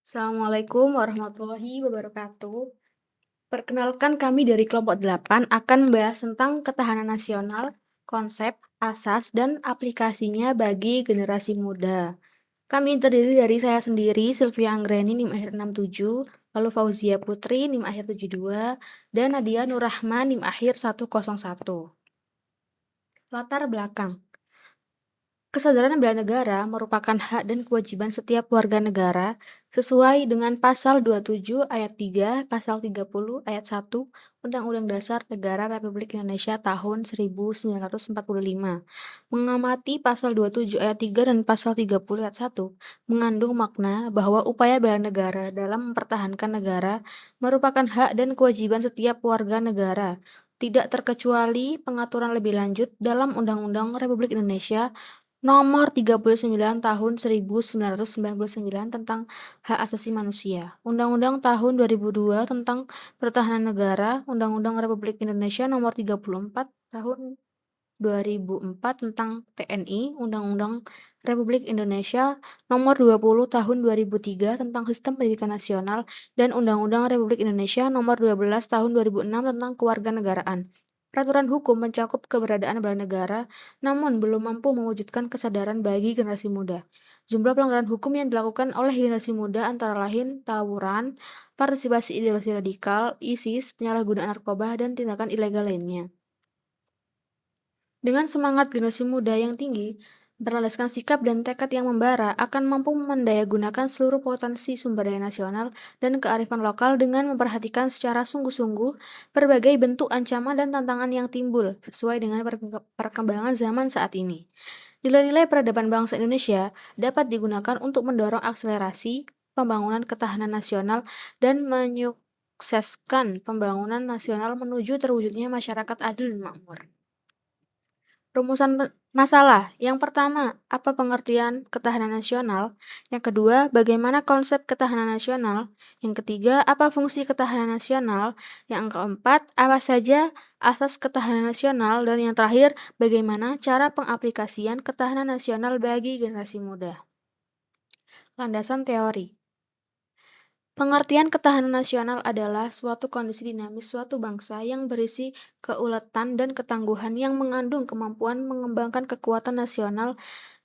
Assalamualaikum warahmatullahi wabarakatuh. Perkenalkan kami dari kelompok 8 akan membahas tentang ketahanan nasional, konsep, asas, dan aplikasinya bagi generasi muda. Kami terdiri dari saya sendiri, Sylvia Anggreni, NIM akhir 67, lalu Fauzia Putri, NIM akhir 72, dan Nadia Nurrahman, NIM akhir 101. Latar belakang. Kesadaran bela negara merupakan hak dan kewajiban setiap warga negara sesuai dengan Pasal 27 Ayat 3, Pasal 30 Ayat 1 Undang-Undang Dasar Negara Republik Indonesia tahun 1945. Mengamati Pasal 27 Ayat 3 dan Pasal 30 Ayat 1 mengandung makna bahwa upaya bela negara dalam mempertahankan negara merupakan hak dan kewajiban setiap warga negara, tidak terkecuali pengaturan lebih lanjut dalam Undang-Undang Republik Indonesia Nomor 39 Tahun 1999 tentang Hak Asasi Manusia, Undang-Undang Tahun 2002 tentang Pertahanan Negara, Undang-Undang Republik Indonesia Nomor 34 Tahun 2004 tentang TNI, Undang-Undang Republik Indonesia Nomor 20 Tahun 2003 tentang Sistem Pendidikan Nasional, dan Undang-Undang Republik Indonesia Nomor 12 Tahun 2006 tentang Kewarganegaraan. Peraturan hukum mencakup keberadaan bela negara, namun belum mampu mewujudkan kesadaran bagi generasi muda. Jumlah pelanggaran hukum yang dilakukan oleh generasi muda antara lain tawuran, partisipasi ideologi radikal, ISIS, penyalahgunaan narkoba, dan tindakan ilegal lainnya. Dengan semangat generasi muda yang tinggi, berlandaskan sikap dan tekad yang membara, akan mampu mendayagunakan seluruh potensi sumber daya nasional dan kearifan lokal dengan memperhatikan secara sungguh-sungguh berbagai bentuk ancaman dan tantangan yang timbul sesuai dengan perkembangan zaman saat ini. Nilai-nilai peradaban bangsa Indonesia dapat digunakan untuk mendorong akselerasi pembangunan ketahanan nasional dan menyukseskan pembangunan nasional menuju terwujudnya masyarakat adil dan makmur. Rumusan masalah. Yang pertama, apa pengertian ketahanan nasional? Yang kedua, bagaimana konsep ketahanan nasional? Yang ketiga, apa fungsi ketahanan nasional? Yang keempat, apa saja asas ketahanan nasional? Dan yang terakhir, bagaimana cara pengaplikasian ketahanan nasional bagi generasi muda? Landasan teori. Pengertian ketahanan nasional adalah suatu kondisi dinamis suatu bangsa yang berisi keuletan dan ketangguhan yang mengandung kemampuan mengembangkan kekuatan nasional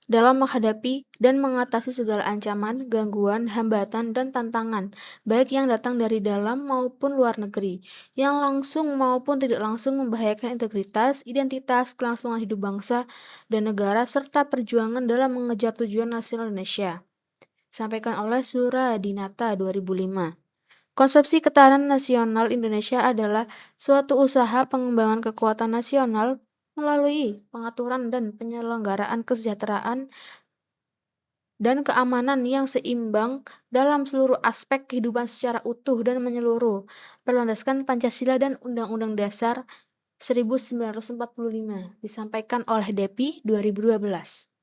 dalam menghadapi dan mengatasi segala ancaman, gangguan, hambatan, dan tantangan, baik yang datang dari dalam maupun luar negeri, yang langsung maupun tidak langsung membahayakan integritas, identitas, kelangsungan hidup bangsa dan negara, serta perjuangan dalam mengejar tujuan nasional Indonesia. Sampaikan oleh Suradinata 2005. Konsepsi ketahanan nasional Indonesia adalah suatu usaha pengembangan kekuatan nasional melalui pengaturan dan penyelenggaraan kesejahteraan dan keamanan yang seimbang dalam seluruh aspek kehidupan secara utuh dan menyeluruh, berlandaskan Pancasila dan Undang-Undang Dasar 1945, disampaikan oleh Depi 2012.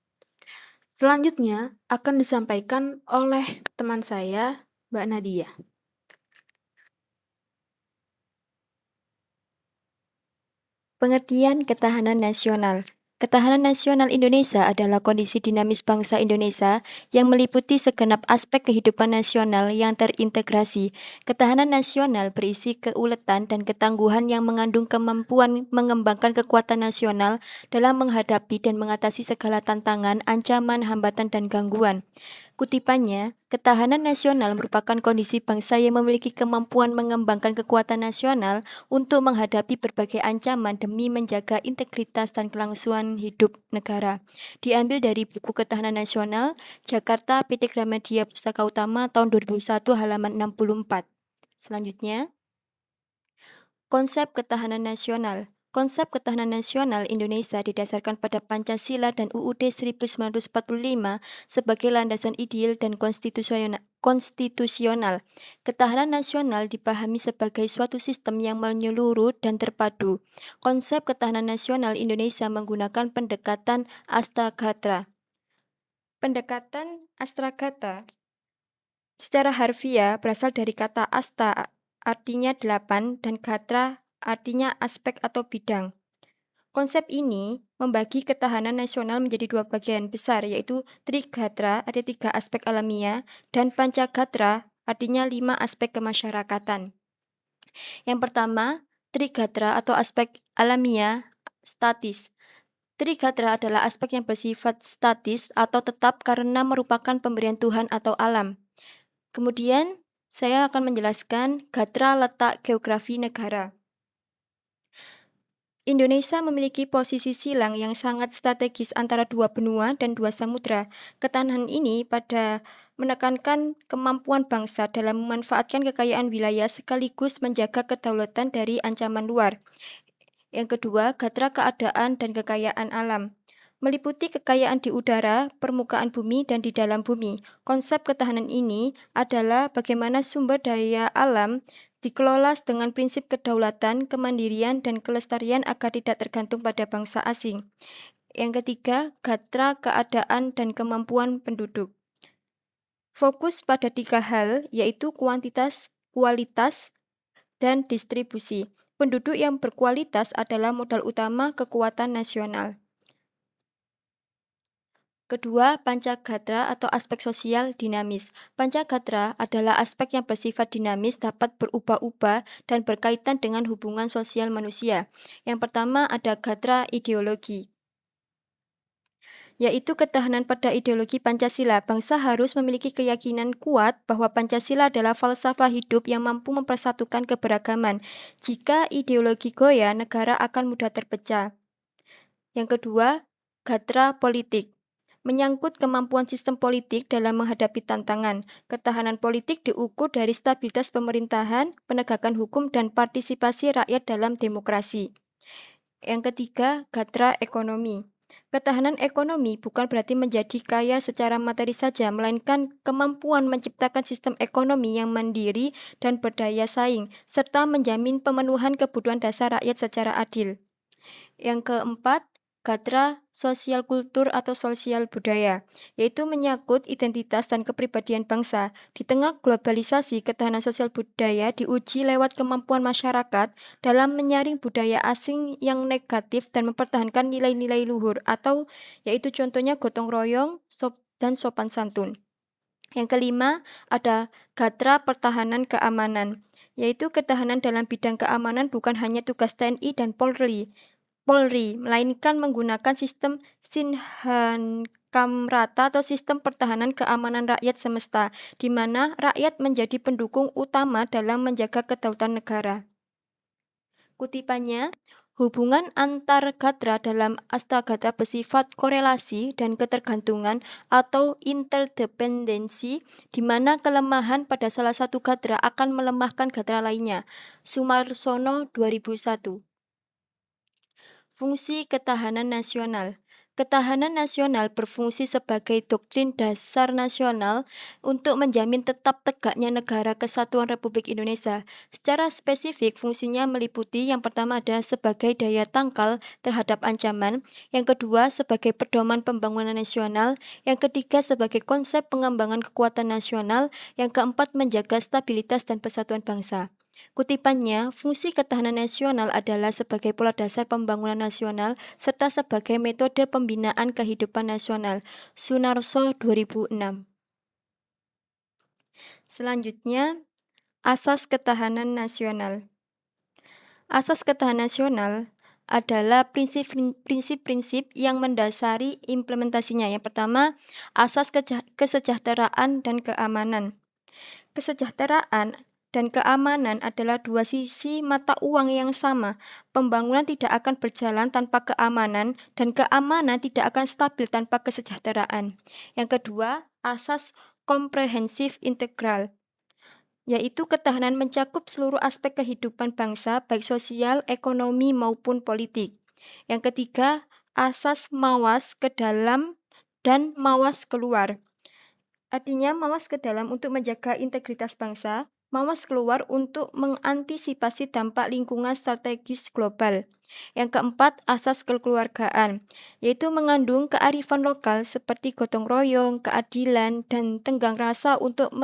Selanjutnya akan disampaikan oleh teman saya, Mbak Nadia. Pengertian ketahanan nasional. Ketahanan nasional Indonesia adalah kondisi dinamis bangsa Indonesia yang meliputi segenap aspek kehidupan nasional yang terintegrasi. Ketahanan nasional berisi keuletan dan ketangguhan yang mengandung kemampuan mengembangkan kekuatan nasional dalam menghadapi dan mengatasi segala tantangan, ancaman, hambatan, dan gangguan. Kutipannya, ketahanan nasional merupakan kondisi bangsa yang memiliki kemampuan mengembangkan kekuatan nasional untuk menghadapi berbagai ancaman demi menjaga integritas dan kelangsungan hidup negara. Diambil dari buku Ketahanan Nasional, Jakarta, PT Gramedia Pustaka Utama, tahun 2001, halaman 64. Selanjutnya, konsep ketahanan nasional. Konsep ketahanan nasional Indonesia didasarkan pada Pancasila dan UUD 1945 sebagai landasan ideal dan konstitusional. Ketahanan nasional dipahami sebagai suatu sistem yang menyeluruh dan terpadu. Konsep ketahanan nasional Indonesia menggunakan pendekatan Astagatra. Pendekatan Astragata secara harfiah berasal dari kata asta, artinya 8, dan gatra artinya aspek atau bidang. Konsep ini membagi ketahanan nasional menjadi dua bagian besar, yaitu Trigatra, arti 3 aspek alamiah, dan Pancagatra, artinya 5 aspek kemasyarakatan. Yang pertama, Trigatra atau aspek alamiah statis. Trigatra adalah aspek yang bersifat statis atau tetap karena merupakan pemberian Tuhan atau alam. Kemudian, saya akan menjelaskan gatra letak geografi negara. Indonesia memiliki posisi silang yang sangat strategis antara dua benua dan dua samudra. Ketahanan ini pada menekankan kemampuan bangsa dalam memanfaatkan kekayaan wilayah sekaligus menjaga kedaulatan dari ancaman luar. Yang kedua, gatra keadaan dan kekayaan alam. Meliputi kekayaan di udara, permukaan bumi, dan di dalam bumi. Konsep ketahanan ini adalah bagaimana sumber daya alam dikelola dengan prinsip kedaulatan, kemandirian, dan kelestarian agar tidak tergantung pada bangsa asing. Yang ketiga, gatra keadaan dan kemampuan penduduk. Fokus pada 3 hal, yaitu kuantitas, kualitas, dan distribusi. Penduduk yang berkualitas adalah modal utama kekuatan nasional. Kedua, pancagatra atau aspek sosial dinamis. Pancagatra adalah aspek yang bersifat dinamis, dapat berubah-ubah, dan berkaitan dengan hubungan sosial manusia. Yang pertama ada gatra ideologi, yaitu ketahanan pada ideologi Pancasila. Bangsa harus memiliki keyakinan kuat bahwa Pancasila adalah falsafah hidup yang mampu mempersatukan keberagaman. Jika ideologi goyah, negara akan mudah terpecah. Yang kedua, gatra politik. Menyangkut kemampuan sistem politik dalam menghadapi tantangan. Ketahanan politik diukur dari stabilitas pemerintahan, penegakan hukum, dan partisipasi rakyat dalam demokrasi. Yang ketiga, gatra ekonomi. Ketahanan ekonomi bukan berarti menjadi kaya secara materi saja, melainkan kemampuan menciptakan sistem ekonomi yang mandiri dan berdaya saing, serta menjamin pemenuhan kebutuhan dasar rakyat secara adil. Yang keempat, gatra sosial kultur atau sosial budaya, yaitu menyangkut identitas dan kepribadian bangsa. Di tengah globalisasi, ketahanan sosial budaya diuji lewat kemampuan masyarakat dalam menyaring budaya asing yang negatif dan mempertahankan nilai-nilai luhur atau yaitu contohnya gotong royong dan sopan santun. Yang kelima, ada gatra pertahanan keamanan, yaitu ketahanan dalam bidang keamanan bukan hanya tugas TNI dan Polri, melainkan menggunakan sistem Sinhankamrata atau sistem pertahanan keamanan rakyat semesta, di mana rakyat menjadi pendukung utama dalam menjaga kedaulatan negara. Kutipannya, hubungan antar gatra dalam astagatra bersifat korelasi dan ketergantungan atau interdependensi, di mana kelemahan pada salah satu gatra akan melemahkan gatra lainnya. Sumarsono 2001. Fungsi ketahanan nasional. Ketahanan nasional berfungsi sebagai doktrin dasar nasional untuk menjamin tetap tegaknya negara kesatuan Republik Indonesia. Secara spesifik, fungsinya meliputi yang pertama ada sebagai daya tangkal terhadap ancaman, yang kedua sebagai pedoman pembangunan nasional, yang ketiga sebagai konsep pengembangan kekuatan nasional, yang keempat menjaga stabilitas dan persatuan bangsa. Kutipannya, fungsi ketahanan nasional adalah sebagai pola dasar pembangunan nasional serta sebagai metode pembinaan kehidupan nasional. Sunarso 2006. Selanjutnya, asas ketahanan nasional. Asas ketahanan nasional adalah prinsip-prinsip yang mendasari implementasinya. Yang pertama, asas kesejahteraan dan keamanan. Kesejahteraan dan keamanan adalah dua sisi mata uang yang sama. Pembangunan tidak akan berjalan tanpa keamanan, dan keamanan tidak akan stabil tanpa kesejahteraan. Yang kedua, asas komprehensif integral, yaitu ketahanan mencakup seluruh aspek kehidupan bangsa, baik sosial, ekonomi, maupun politik. Yang ketiga, asas mawas ke dalam dan mawas keluar. Artinya, mawas ke dalam untuk menjaga integritas bangsa, mawas keluar untuk mengantisipasi dampak lingkungan strategis global. Yang keempat, asas kekeluargaan, yaitu mengandung kearifan lokal seperti gotong royong, keadilan, dan tenggang rasa untuk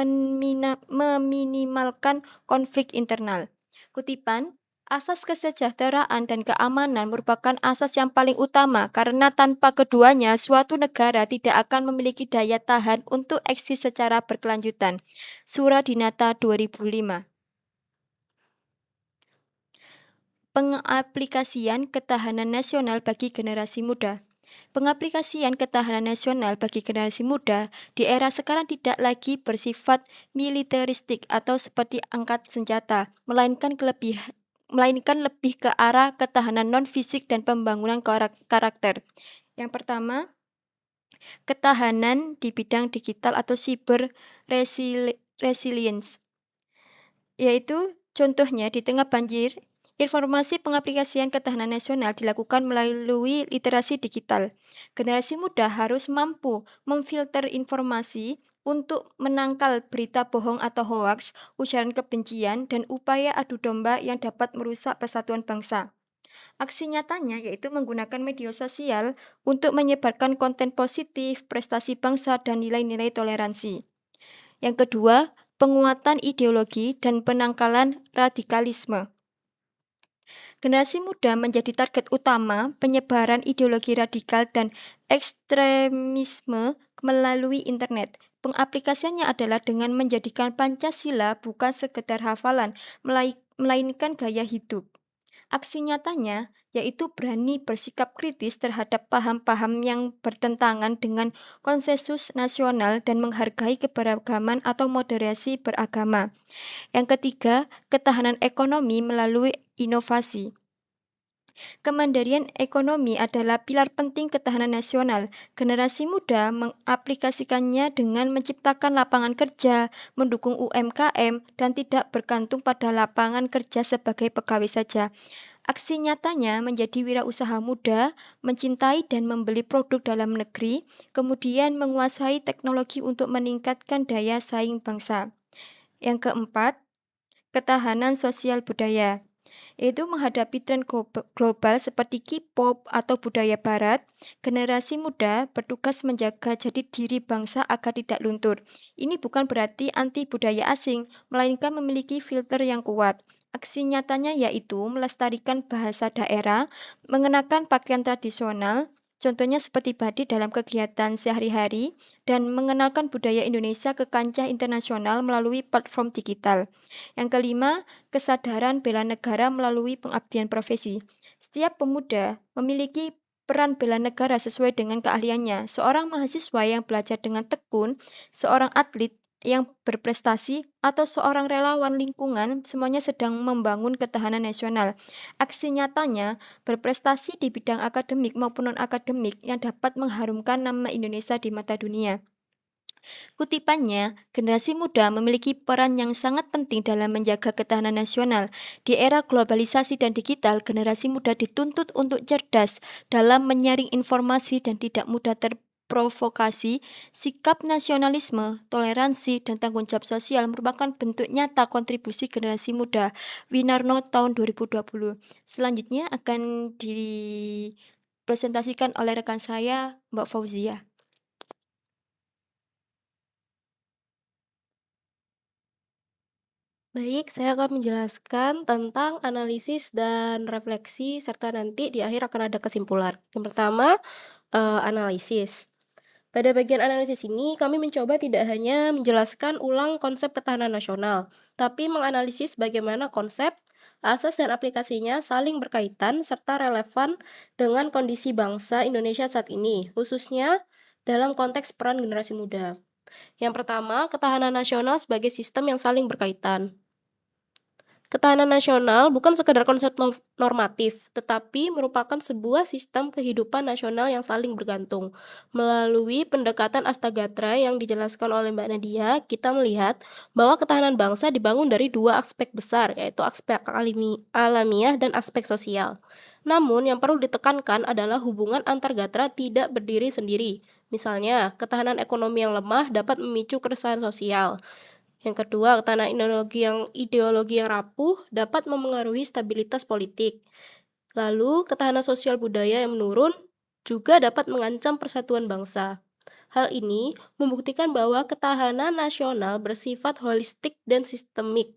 meminimalkan konflik internal. Kutipan, Asas kesejahteraan dan keamanan merupakan asas yang paling utama karena tanpa keduanya suatu negara tidak akan memiliki daya tahan untuk eksis secara berkelanjutan. Surah Dinata 2005. Pengaplikasian ketahanan nasional bagi generasi muda. Pengaplikasian ketahanan nasional bagi generasi muda di era sekarang tidak lagi bersifat militeristik atau seperti angkat senjata, melainkan lebih ke arah ketahanan non-fisik dan pembangunan karakter. Yang pertama, ketahanan di bidang digital atau cyber resilience, yaitu contohnya di tengah banjir, informasi pengaplikasian ketahanan nasional dilakukan melalui literasi digital. Generasi muda harus mampu memfilter informasi untuk menangkal berita bohong atau hoaks, ujaran kebencian, dan upaya adu domba yang dapat merusak persatuan bangsa. Aksi nyatanya yaitu menggunakan media sosial untuk menyebarkan konten positif, prestasi bangsa, dan nilai-nilai toleransi. Yang kedua, penguatan ideologi dan penangkalan radikalisme. Generasi muda menjadi target utama penyebaran ideologi radikal dan ekstremisme melalui internet. Pengaplikasiannya adalah dengan menjadikan Pancasila bukan sekedar hafalan, melainkan gaya hidup. Aksi nyatanya yaitu berani bersikap kritis terhadap paham-paham yang bertentangan dengan konsensus nasional dan menghargai keberagaman atau moderasi beragama. Yang ketiga, ketahanan ekonomi melalui inovasi. Kemandirian ekonomi adalah pilar penting ketahanan nasional. Generasi muda mengaplikasikannya dengan menciptakan lapangan kerja, mendukung UMKM, dan tidak bergantung pada lapangan kerja sebagai pegawai saja. Aksi nyatanya menjadi wirausaha muda, mencintai dan membeli produk dalam negeri, kemudian menguasai teknologi untuk meningkatkan daya saing bangsa. Yang keempat, ketahanan sosial budaya, yaitu menghadapi tren global seperti K-pop atau budaya barat, generasi muda bertugas menjaga jati diri bangsa agar tidak luntur. Ini bukan berarti anti budaya asing, melainkan memiliki filter yang kuat. Aksi nyatanya yaitu melestarikan bahasa daerah, mengenakan pakaian tradisional, contohnya seperti batik dalam kegiatan sehari-hari, dan mengenalkan budaya Indonesia ke kancah internasional melalui platform digital. Yang kelima, kesadaran bela negara melalui pengabdian profesi. Setiap pemuda memiliki peran bela negara sesuai dengan keahliannya. Seorang mahasiswa yang belajar dengan tekun, seorang atlet yang berprestasi, atau seorang relawan lingkungan, semuanya sedang membangun ketahanan nasional. Aksi nyatanya berprestasi di bidang akademik maupun non-akademik yang dapat mengharumkan nama Indonesia di mata dunia. Kutipannya, generasi muda memiliki peran yang sangat penting dalam menjaga ketahanan nasional. Di era globalisasi dan digital, generasi muda dituntut untuk cerdas dalam menyaring informasi dan tidak mudah terprovokasi. Sikap nasionalisme, toleransi, dan tanggung jawab sosial merupakan bentuk nyata kontribusi generasi muda. Winarno tahun 2020. Selanjutnya akan dipresentasikan oleh rekan saya, Mbak Fauzia. Baik, saya akan menjelaskan tentang analisis dan refleksi serta nanti di akhir akan ada kesimpulan. Yang pertama, analisis. Pada bagian analisis ini, kami mencoba tidak hanya menjelaskan ulang konsep ketahanan nasional, tapi menganalisis bagaimana konsep, asas, dan aplikasinya saling berkaitan serta relevan dengan kondisi bangsa Indonesia saat ini, khususnya dalam konteks peran generasi muda. Yang pertama, ketahanan nasional sebagai sistem yang saling berkaitan. Ketahanan nasional bukan sekedar konsep normatif, tetapi merupakan sebuah sistem kehidupan nasional yang saling bergantung. Melalui pendekatan Astagatra yang dijelaskan oleh Mbak Nadia, kita melihat bahwa ketahanan bangsa dibangun dari dua aspek besar, yaitu aspek alamiah dan aspek sosial. Namun, yang perlu ditekankan adalah hubungan antar gatra tidak berdiri sendiri. Misalnya, ketahanan ekonomi yang lemah dapat memicu keresahan sosial. Yang kedua, ketahanan ideologi yang rapuh dapat memengaruhi stabilitas politik. Lalu, ketahanan sosial budaya yang menurun juga dapat mengancam persatuan bangsa. Hal ini membuktikan bahwa ketahanan nasional bersifat holistik dan sistemik.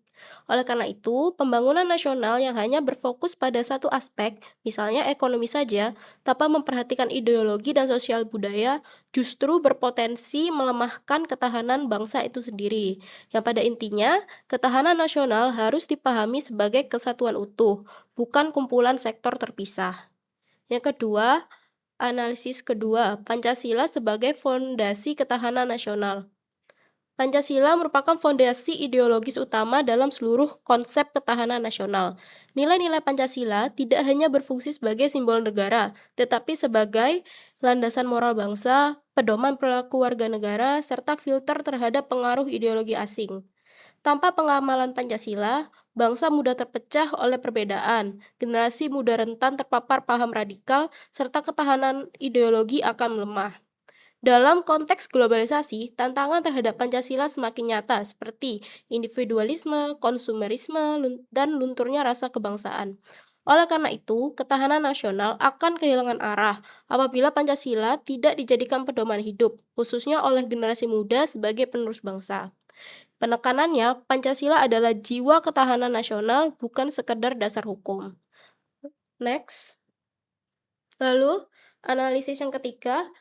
Oleh karena itu, pembangunan nasional yang hanya berfokus pada satu aspek, misalnya ekonomi saja, tanpa memperhatikan ideologi dan sosial budaya, justru berpotensi melemahkan ketahanan bangsa itu sendiri. Yang pada intinya, ketahanan nasional harus dipahami sebagai kesatuan utuh, bukan kumpulan sektor terpisah. Yang kedua, analisis kedua, Pancasila sebagai fondasi ketahanan nasional. Pancasila merupakan fondasi ideologis utama dalam seluruh konsep ketahanan nasional. Nilai-nilai Pancasila tidak hanya berfungsi sebagai simbol negara, tetapi sebagai landasan moral bangsa, pedoman perilaku warga negara, serta filter terhadap pengaruh ideologi asing. Tanpa pengamalan Pancasila, bangsa mudah terpecah oleh perbedaan, generasi muda rentan terpapar paham radikal, serta ketahanan ideologi akan melemah. Dalam konteks globalisasi, tantangan terhadap Pancasila semakin nyata seperti individualisme, konsumerisme, dan lunturnya rasa kebangsaan. Oleh karena itu, ketahanan nasional akan kehilangan arah apabila Pancasila tidak dijadikan pedoman hidup, khususnya oleh generasi muda sebagai penerus bangsa. Penekanannya, Pancasila adalah jiwa ketahanan nasional, bukan sekedar dasar hukum. Next. Lalu, analisis yang ketiga,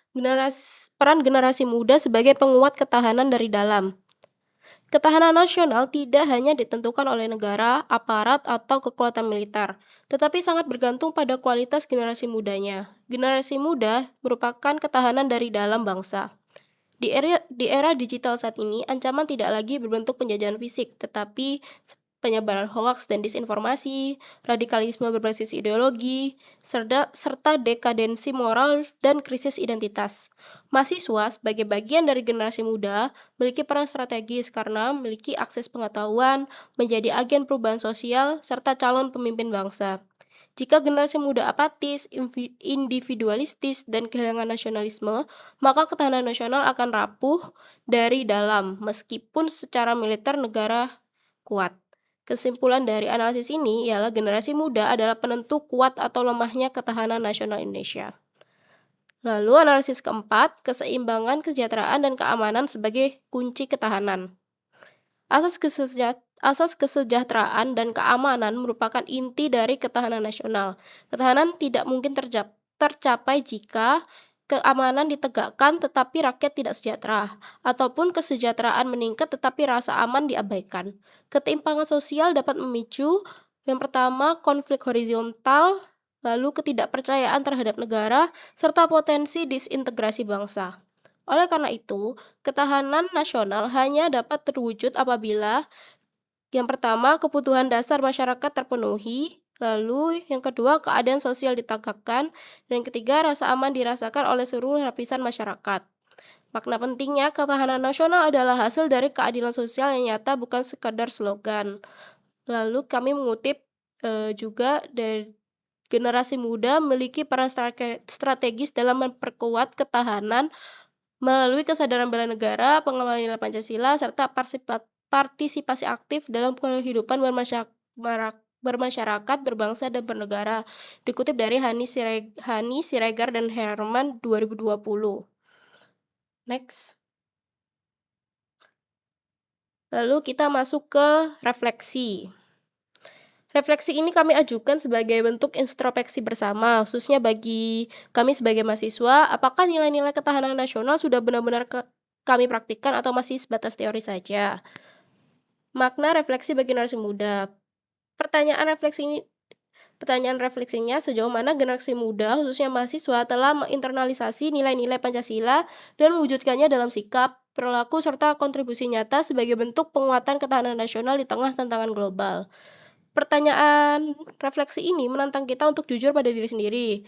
peran generasi muda sebagai penguat ketahanan dari dalam. Ketahanan nasional tidak hanya ditentukan oleh negara, aparat, atau kekuatan militer, tetapi sangat bergantung pada kualitas generasi mudanya. Generasi muda merupakan ketahanan dari dalam bangsa. Di era digital saat ini, ancaman tidak lagi berbentuk penjajahan fisik, tetapi penyebaran hoaks dan disinformasi, radikalisme berbasis ideologi, serta dekadensi moral dan krisis identitas. Mahasiswa sebagai bagian dari generasi muda memiliki peran strategis karena memiliki akses pengetahuan, menjadi agen perubahan sosial, serta calon pemimpin bangsa. Jika generasi muda apatis, individualistis, dan kehilangan nasionalisme, maka ketahanan nasional akan rapuh dari dalam, meskipun secara militer negara kuat. Kesimpulan dari analisis ini ialah generasi muda adalah penentu kuat atau lemahnya ketahanan nasional Indonesia. Lalu analisis keempat, keseimbangan, kesejahteraan, dan keamanan sebagai kunci ketahanan. Asas kesejahteraan dan keamanan merupakan inti dari ketahanan nasional. Ketahanan tidak mungkin tercapai jika keamanan ditegakkan tetapi rakyat tidak sejahtera, ataupun kesejahteraan meningkat tetapi rasa aman diabaikan. Ketimpangan sosial dapat memicu yang pertama konflik horizontal, lalu ketidakpercayaan terhadap negara, serta potensi disintegrasi bangsa. Oleh karena itu, ketahanan nasional hanya dapat terwujud apabila yang pertama, kebutuhan dasar masyarakat terpenuhi, lalu yang kedua, keadaan sosial ditegakkan, dan yang ketiga, rasa aman dirasakan oleh seluruh lapisan masyarakat. Makna pentingnya, ketahanan nasional adalah hasil dari keadilan sosial yang nyata, bukan sekadar slogan. Lalu kami mengutip juga dari generasi muda memiliki peran strategis dalam memperkuat ketahanan melalui kesadaran bela negara, pengembangan nilai Pancasila, serta partisipasi aktif dalam kehidupan bermasyarakat, berbangsa, dan bernegara. Dikutip dari Hani Siregar dan Herman 2020. Next. Lalu kita masuk ke refleksi. Refleksi ini kami ajukan sebagai bentuk introspeksi bersama, khususnya bagi kami sebagai mahasiswa, apakah nilai-nilai ketahanan nasional sudah benar-benar kami praktikkan atau masih sebatas teori saja? Makna refleksi bagi generasi muda. Pertanyaan refleksinya sejauh mana generasi muda, khususnya mahasiswa, telah menginternalisasi nilai-nilai Pancasila dan mewujudkannya dalam sikap, perilaku, serta kontribusi nyata sebagai bentuk penguatan ketahanan nasional di tengah tantangan global. Pertanyaan refleksi ini menantang kita untuk jujur pada diri sendiri.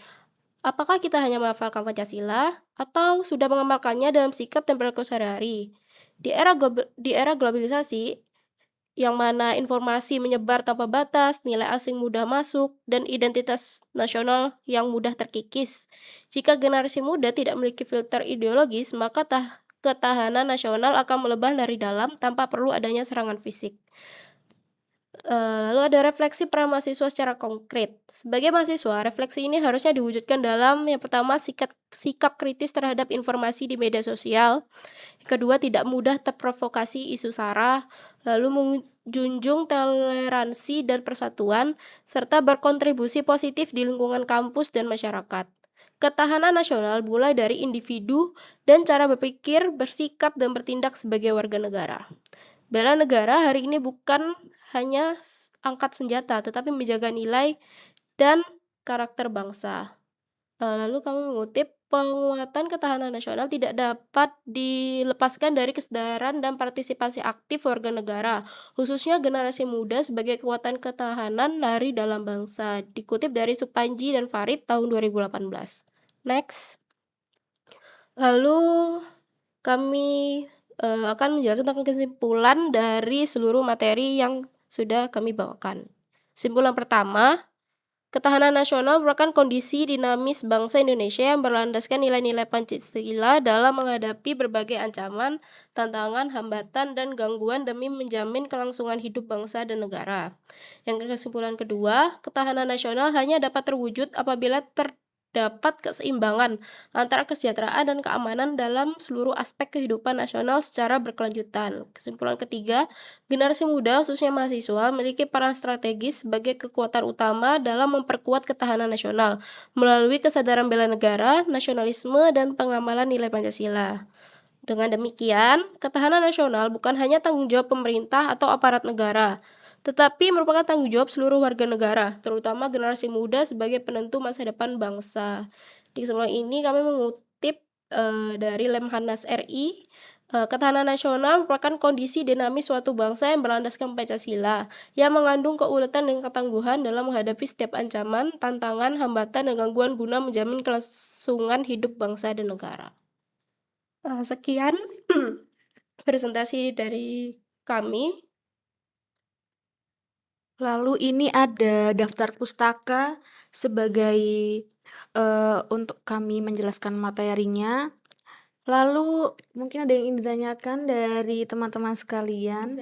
Apakah kita hanya menghafalkan Pancasila atau sudah mengamalkannya dalam sikap dan perilaku sehari-hari? Di era globalisasi, yang mana informasi menyebar tanpa batas, nilai asing mudah masuk, dan identitas nasional yang mudah terkikis. Jika generasi muda tidak memiliki filter ideologis, maka ketahanan nasional akan melebar dari dalam tanpa perlu adanya serangan fisik. Lalu ada refleksi peran mahasiswa secara konkret. Sebagai mahasiswa, refleksi ini harusnya diwujudkan dalam yang pertama sikap kritis terhadap informasi di media sosial. Yang kedua, tidak mudah terprovokasi isu sara. Lalu menjunjung toleransi dan persatuan, serta berkontribusi positif di lingkungan kampus dan masyarakat. Ketahanan nasional mulai dari individu dan cara berpikir, bersikap, dan bertindak sebagai warga negara. Bela negara hari ini bukan hanya angkat senjata, tetapi menjaga nilai dan karakter bangsa. Lalu kami mengutip, penguatan ketahanan nasional tidak dapat dilepaskan dari kesadaran dan partisipasi aktif warga negara, khususnya generasi muda sebagai kekuatan ketahanan dari dalam bangsa. Dikutip dari Supanji dan Farid tahun 2018. Next. Lalu kami akan menjelaskan tentang kesimpulan dari seluruh materi yang sudah kami bawakan. Kesimpulan pertama, ketahanan nasional merupakan kondisi dinamis bangsa Indonesia yang berlandaskan nilai-nilai Pancasila dalam menghadapi berbagai ancaman, tantangan, hambatan, dan gangguan demi menjamin kelangsungan hidup bangsa dan negara. Yang kesimpulan kedua, ketahanan nasional hanya dapat terwujud apabila terdapat keseimbangan antara kesejahteraan dan keamanan dalam seluruh aspek kehidupan nasional secara berkelanjutan. Kesimpulan ketiga, generasi muda khususnya mahasiswa memiliki peran strategis sebagai kekuatan utama dalam memperkuat ketahanan nasional melalui kesadaran bela negara, nasionalisme, dan pengamalan nilai Pancasila. Dengan demikian, ketahanan nasional bukan hanya tanggung jawab pemerintah atau aparat negara, tetapi merupakan tanggung jawab seluruh warga negara, terutama generasi muda sebagai penentu masa depan bangsa. Di kesimpulan ini kami mengutip dari Lemhanas RI, ketahanan nasional merupakan kondisi dinamis suatu bangsa yang berlandaskan Pancasila, yang mengandung keuletan dan ketangguhan dalam menghadapi setiap ancaman, tantangan, hambatan, dan gangguan guna menjamin kelangsungan hidup bangsa dan negara. Sekian presentasi dari kami. Lalu ini ada daftar pustaka sebagai untuk kami menjelaskan materinya. Lalu mungkin ada yang ingin ditanyakan dari teman-teman sekalian.